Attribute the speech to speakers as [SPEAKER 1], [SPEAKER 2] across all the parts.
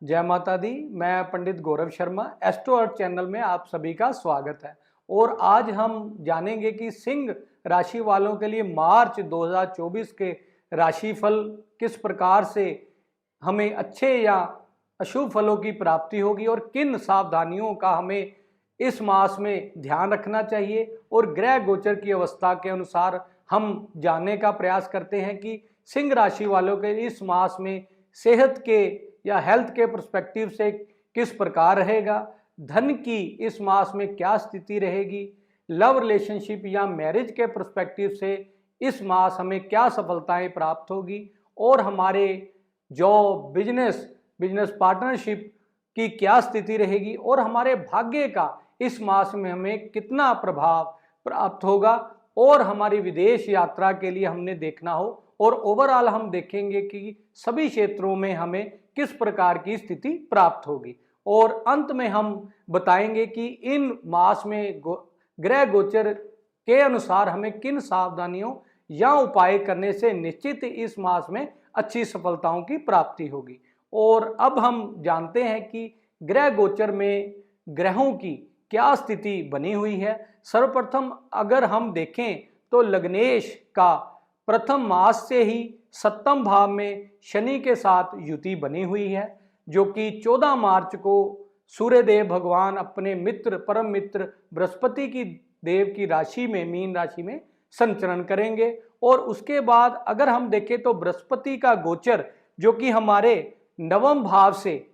[SPEAKER 1] जय माता दी। मैं पंडित गौरव शर्मा, एस्ट्रो अर्थ चैनल में आप सभी का स्वागत है। और आज हम जानेंगे कि सिंह राशि वालों के लिए मार्च 2024 के राशिफल किस प्रकार से हमें अच्छे या अशुभ फलों की प्राप्ति होगी और किन सावधानियों का हमें इस मास में ध्यान रखना चाहिए। और ग्रह गोचर की अवस्था के अनुसार हम जानने का प्रयास करते हैं कि सिंह राशि वालों के इस मास में सेहत के या हेल्थ के पर्सपेक्टिव से किस प्रकार रहेगा, धन की इस मास में क्या स्थिति रहेगी, लव रिलेशनशिप या मैरिज के पर्सपेक्टिव से इस मास हमें क्या सफलताएं प्राप्त होगी, और हमारे जॉब बिजनेस पार्टनरशिप की क्या स्थिति रहेगी, और हमारे भाग्य का इस मास में हमें कितना प्रभाव प्राप्त होगा, और हमारी विदेश यात्रा के लिए हमने देखना हो, और ओवरऑल हम देखेंगे कि सभी क्षेत्रों में हमें किस प्रकार की स्थिति प्राप्त होगी। और अंत में हम बताएंगे कि इन मास में ग्रह गोचर के अनुसार हमें किन सावधानियों या उपाय करने से निश्चित इस मास में अच्छी सफलताओं की प्राप्ति होगी। और अब हम जानते हैं कि ग्रह गोचर में ग्रहों की क्या स्थिति बनी हुई है। सर्वप्रथम अगर हम देखें तो लग्नेश का प्रथम मास से ही सप्तम भाव में शनि के साथ युति बनी हुई है, जो कि 14 मार्च को सूर्यदेव भगवान अपने मित्र परम मित्र बृहस्पति की देव की राशि में मीन राशि में संचरण करेंगे। और उसके बाद अगर हम देखें तो बृहस्पति का गोचर जो कि हमारे नवम भाव से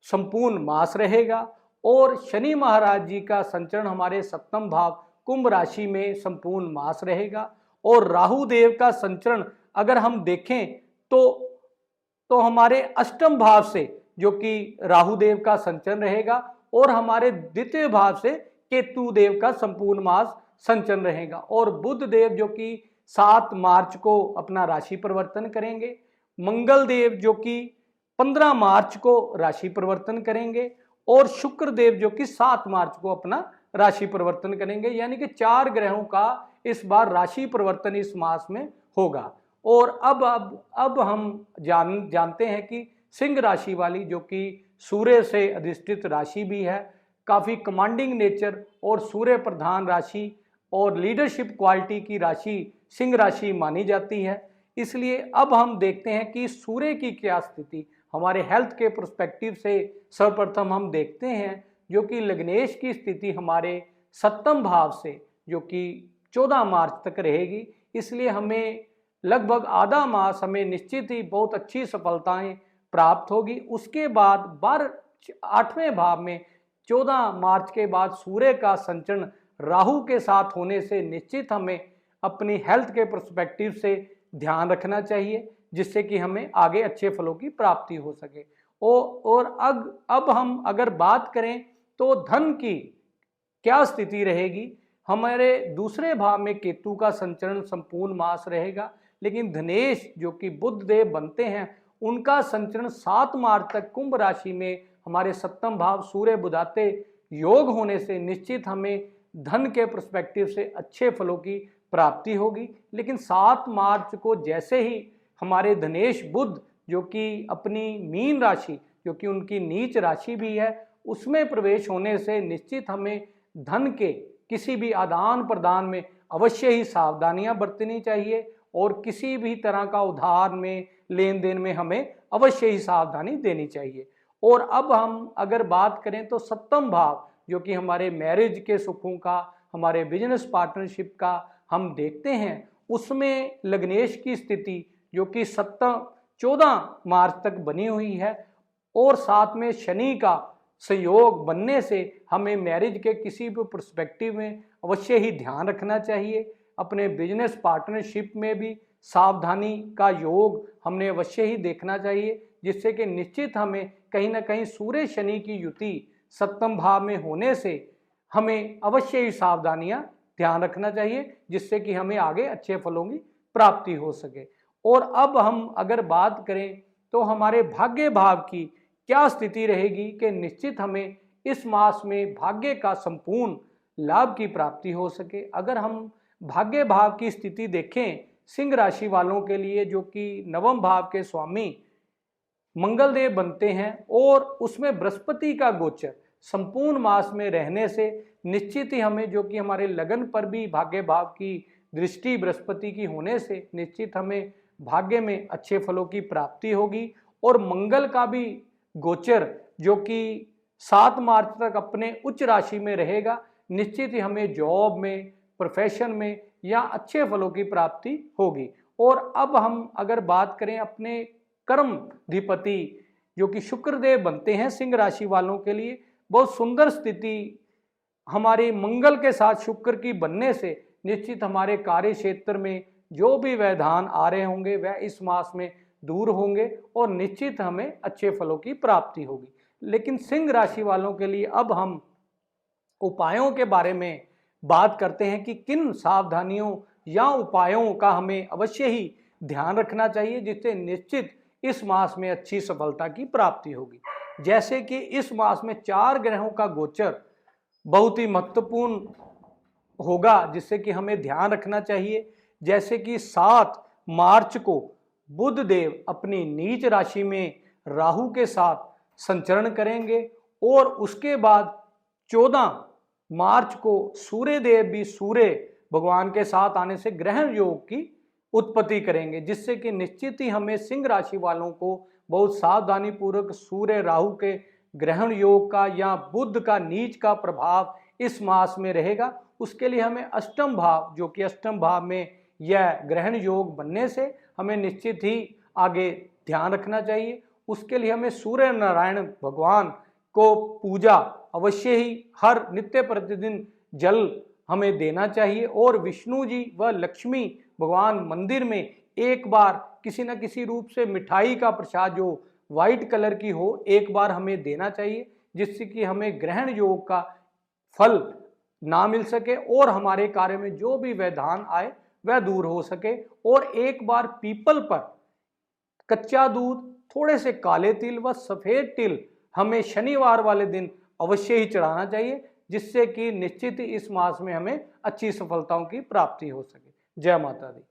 [SPEAKER 1] संपूर्ण मास रहेगा, और शनि महाराज जी का संचरण हमारे सप्तम भाव कुंभ राशि में संपूर्ण मास रहेगा। और राहु देव का संचरण अगर हम देखें तो हमारे अष्टम भाव से जो कि राहु देव का संचरण रहेगा, और हमारे द्वितीय भाव से केतु देव का संपूर्ण मास संचरण रहेगा। और बुध देव जो कि 7 मार्च को अपना राशि परिवर्तन करेंगे, मंगल देव जो कि 15 मार्च को राशि परिवर्तन करेंगे, और शुक्र देव जो कि 7 मार्च को अपना राशि परिवर्तन करेंगे। यानी कि 4 ग्रहों का इस बार राशि परिवर्तन इस मास में होगा। और अब हम जानते हैं कि सिंह राशि वाली जो कि सूर्य से अधिष्ठित राशि भी है, काफ़ी कमांडिंग नेचर और सूर्य प्रधान राशि और लीडरशिप क्वालिटी की राशि सिंह राशि मानी जाती है। इसलिए अब हम देखते हैं कि सूर्य की क्या स्थिति हमारे हेल्थ के पर्सपेक्टिव से सर्वप्रथम हम देखते हैं, जो कि लग्नेश की स्थिति हमारे सप्तम भाव से जो कि 14 मार्च तक रहेगी। इसलिए हमें लगभग आधा मास हमें निश्चित ही बहुत अच्छी सफलताएं प्राप्त होगी। उसके बाद 8वें भाव में 14 मार्च के बाद सूर्य का संचरण राहु के साथ होने से निश्चित हमें अपनी हेल्थ के पर्सपेक्टिव से ध्यान रखना चाहिए, जिससे कि हमें आगे अच्छे फलों की प्राप्ति हो सके। और अब हम अगर बात करें तो धन की क्या स्थिति रहेगी। हमारे दूसरे भाव में केतु का संचरण संपूर्ण मास रहेगा, लेकिन धनेश जो कि बुध देव बनते हैं उनका संचरण 7 मार्च तक कुंभ राशि में हमारे सप्तम भाव सूर्य बुधाते योग होने से निश्चित हमें धन के पर्सपेक्टिव से अच्छे फलों की प्राप्ति होगी। लेकिन 7 मार्च को जैसे ही हमारे धनेश बुध जो कि अपनी मीन राशि जो कि उनकी नीच राशि भी है उसमें प्रवेश होने से निश्चित हमें धन के किसी भी आदान प्रदान में अवश्य ही सावधानियां बरतनी चाहिए, और किसी भी तरह का उधार में लेन देन में हमें अवश्य ही सावधानी देनी चाहिए। और अब हम अगर बात करें तो सप्तम भाव जो कि हमारे मैरिज के सुखों का, हमारे बिजनेस पार्टनरशिप का हम देखते हैं, उसमें लग्नेश की स्थिति जो कि 14 मार्च तक बनी हुई है, और साथ में शनि का संयोग बनने से हमें मैरिज के किसी भी पर्सपेक्टिव में अवश्य ही ध्यान रखना चाहिए। अपने बिजनेस पार्टनरशिप में भी सावधानी का योग हमने अवश्य ही देखना चाहिए, जिससे कि निश्चित हमें कहीं ना कहीं सूर्य शनि की युति सप्तम भाव में होने से हमें अवश्य ही सावधानियां ध्यान रखना चाहिए, जिससे कि हमें आगे अच्छे फलों की प्राप्ति हो सके। और अब हम अगर बात करें तो हमारे भाग्य भाव की क्या स्थिति रहेगी कि निश्चित हमें इस मास में भाग्य का संपूर्ण लाभ की प्राप्ति हो सके। अगर हम भाग्य भाव की स्थिति देखें सिंह राशि वालों के लिए जो कि नवम भाव के स्वामी मंगल देव बनते हैं और उसमें बृहस्पति का गोचर संपूर्ण मास में रहने से निश्चित ही हमें, जो कि हमारे लगन पर भी भाग्य भाव की दृष्टि बृहस्पति की होने से निश्चित हमें भाग्य में अच्छे फलों की प्राप्ति होगी। और मंगल का भी गोचर जो कि 7 मार्च तक अपने उच्च राशि में रहेगा, निश्चित ही हमें जॉब में, प्रोफेशन में या अच्छे फलों की प्राप्ति होगी। और अब हम अगर बात करें अपने कर्मधिपति जो कि शुक्रदेव बनते हैं सिंह राशि वालों के लिए, बहुत सुंदर स्थिति हमारे मंगल के साथ शुक्र की बनने से निश्चित हमारे कार्य क्षेत्र में जो भी व्यवधान आ रहे होंगे वह इस मास में दूर होंगे और निश्चित हमें अच्छे फलों की प्राप्ति होगी। लेकिन सिंह राशि वालों के लिए अब हम उपायों के बारे में बात करते हैं कि किन सावधानियों या उपायों का हमें अवश्य ही ध्यान रखना चाहिए जिससे निश्चित इस मास में अच्छी सफलता की प्राप्ति होगी। जैसे कि इस मास में 4 ग्रहों का गोचर बहुत ही महत्वपूर्ण होगा जिससे कि हमें ध्यान रखना चाहिए। जैसे कि 7 मार्च को बुध देव अपनी नीच राशि में राहु के साथ संचरण करेंगे और उसके बाद 14 मार्च को सूर्य देव भी सूर्य भगवान के साथ आने से ग्रहण योग की उत्पत्ति करेंगे, जिससे कि निश्चित ही हमें सिंह राशि वालों को बहुत सावधानी पूर्वक सूर्य राहु के ग्रहण योग का या बुध का नीच का प्रभाव इस मास में रहेगा। उसके लिए हमें अष्टम भाव, जो कि अष्टम भाव में यह ग्रहण योग बनने से हमें निश्चित ही आगे ध्यान रखना चाहिए। उसके लिए हमें सूर्य नारायण भगवान को पूजा अवश्य ही हर नित्य प्रतिदिन जल हमें देना चाहिए और विष्णु जी व लक्ष्मी भगवान मंदिर में एक बार किसी न किसी रूप से मिठाई का प्रसाद जो व्हाइट कलर की हो एक बार हमें देना चाहिए, जिससे कि हमें ग्रहण योग का फल ना मिल सके और हमारे कार्य में जो भी व्यवधान आए वह दूर हो सके। और एक बार पीपल पर कच्चा दूध, थोड़े से काले तिल व सफेद तिल हमें शनिवार वाले दिन अवश्य ही चढ़ाना चाहिए, जिससे कि निश्चित ही इस मास में हमें अच्छी सफलताओं की प्राप्ति हो सके। जय माता दी।